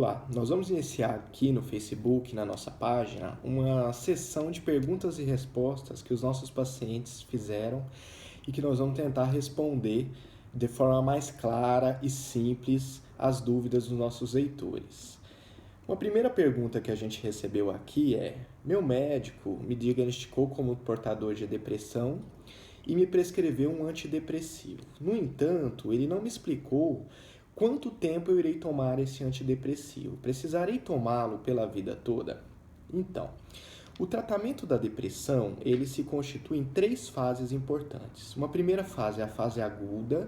Olá, nós vamos iniciar aqui no Facebook, na nossa página, uma sessão de perguntas e respostas que os nossos pacientes fizeram e que nós vamos tentar responder de forma mais clara e simples as dúvidas dos nossos leitores. Uma primeira pergunta que a gente recebeu aqui é: meu médico me diagnosticou como portador de depressão e me prescreveu um antidepressivo. No entanto, ele não me explicou quanto tempo eu irei tomar esse antidepressivo. Precisarei tomá-lo pela vida toda? Então, o tratamento da depressão, ele se constitui em 3 fases importantes. Uma primeira fase é a fase aguda,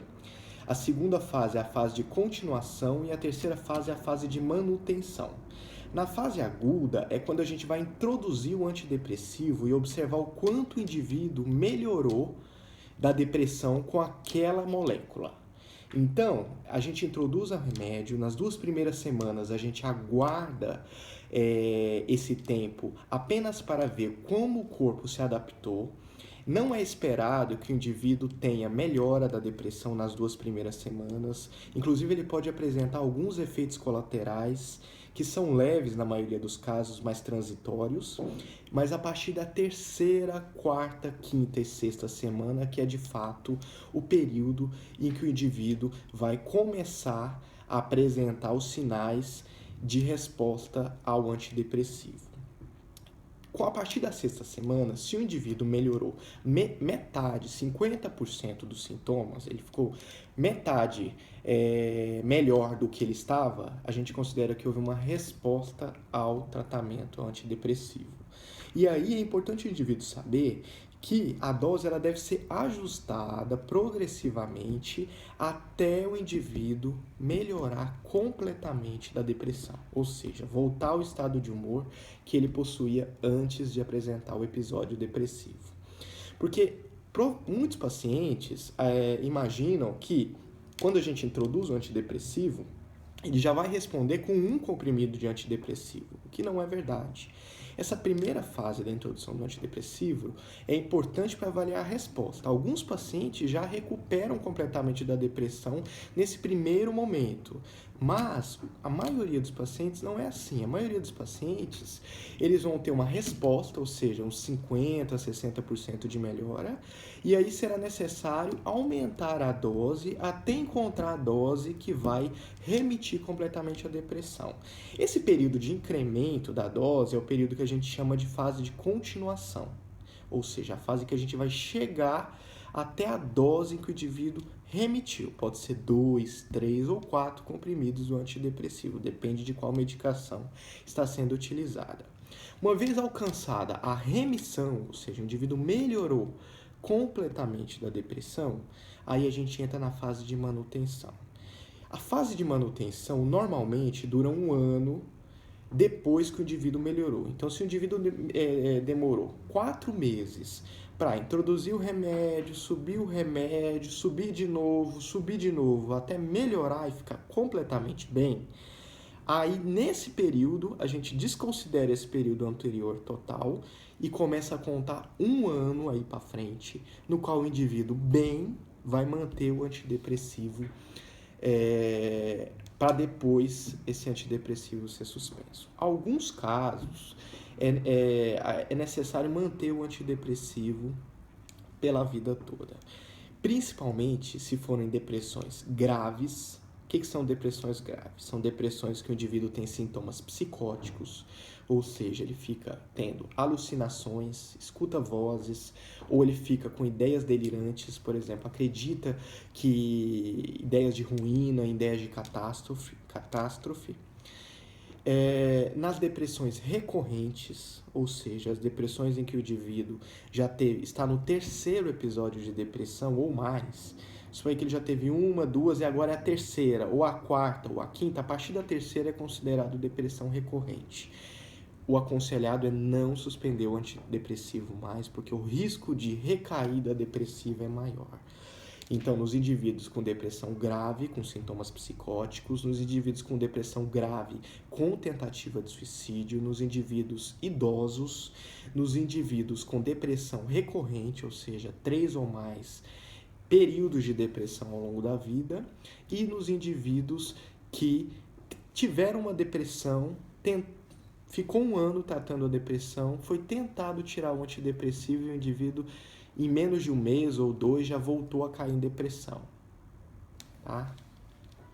a segunda fase é a fase de continuação e a terceira fase é a fase de manutenção. Na fase aguda é quando a gente vai introduzir o antidepressivo e observar o quanto o indivíduo melhorou da depressão com aquela molécula. Então, a gente introduz o remédio, nas 2 primeiras semanas a gente aguarda esse tempo apenas para ver como o corpo se adaptou. Não é esperado que o indivíduo tenha melhora da depressão nas 2 primeiras semanas. Inclusive, ele pode apresentar alguns efeitos colaterais que são leves na maioria dos casos, mas transitórios. Mas a partir da 3ª, 4ª, 5ª e 6ª semana, que é de fato o período em que o indivíduo vai começar a apresentar os sinais de resposta ao antidepressivo. A partir da 6ª semana, se o indivíduo melhorou metade, 50% dos sintomas, ele ficou metade melhor do que ele estava, a gente considera que houve uma resposta ao tratamento antidepressivo. E aí é importante o indivíduo saber que a dose ela deve ser ajustada progressivamente até o indivíduo melhorar completamente da depressão, ou seja, voltar ao estado de humor que ele possuía antes de apresentar o episódio depressivo. Porque muitos pacientes imaginam que quando a gente introduz o antidepressivo, ele já vai responder com um comprimido de antidepressivo, o que não é verdade. Essa primeira fase da introdução do antidepressivo é importante para avaliar a resposta. Alguns pacientes já recuperam completamente da depressão nesse primeiro momento, mas a maioria dos pacientes não é assim. A maioria dos pacientes, eles vão ter uma resposta, ou seja, uns 50%, 60% de melhora, e aí será necessário aumentar a dose até encontrar a dose que vai remitir completamente a depressão. Esse período de incremento da dose é o período que a gente chama de fase de continuação, ou seja, a fase que a gente vai chegar até a dose em que o indivíduo remitiu. Pode ser 2, 3 ou 4 comprimidos do antidepressivo, depende de qual medicação está sendo utilizada. Uma vez alcançada a remissão, ou seja, o indivíduo melhorou completamente da depressão, aí a gente entra na fase de manutenção. A fase de manutenção normalmente dura 1 ano depois que o indivíduo melhorou. Então, se o indivíduo demorou 4 meses para introduzir o remédio, subir de novo, até melhorar e ficar completamente bem, aí nesse período a gente desconsidera esse período anterior total e começa a contar 1 ano aí para frente, no qual o indivíduo bem vai manter o antidepressivo para depois esse antidepressivo ser suspenso. Alguns casos é necessário manter o antidepressivo pela vida toda, principalmente se forem depressões graves. O que são depressões graves? São depressões que o indivíduo tem sintomas psicóticos, ou seja, ele fica tendo alucinações, escuta vozes, ou ele fica com ideias delirantes, por exemplo, acredita que ideias de ruína, ideias de catástrofe. Nas depressões recorrentes, ou seja, as depressões em que o indivíduo está no 3º episódio de depressão ou mais, suponha que ele já teve 1, 2 e agora é a 3ª, ou a 4ª, ou a 5ª, a partir da 3ª é considerado depressão recorrente. O aconselhado é não suspender o antidepressivo mais, porque o risco de recaída depressiva é maior. Então, nos indivíduos com depressão grave, com sintomas psicóticos, nos indivíduos com depressão grave, com tentativa de suicídio, nos indivíduos idosos, nos indivíduos com depressão recorrente, ou seja, 3 ou mais períodos de depressão ao longo da vida, e nos indivíduos que tiveram uma depressão, ficou um ano tratando a depressão, foi tentado tirar o antidepressivo e o indivíduo, em menos de um mês ou dois, já voltou a cair em depressão. Tá?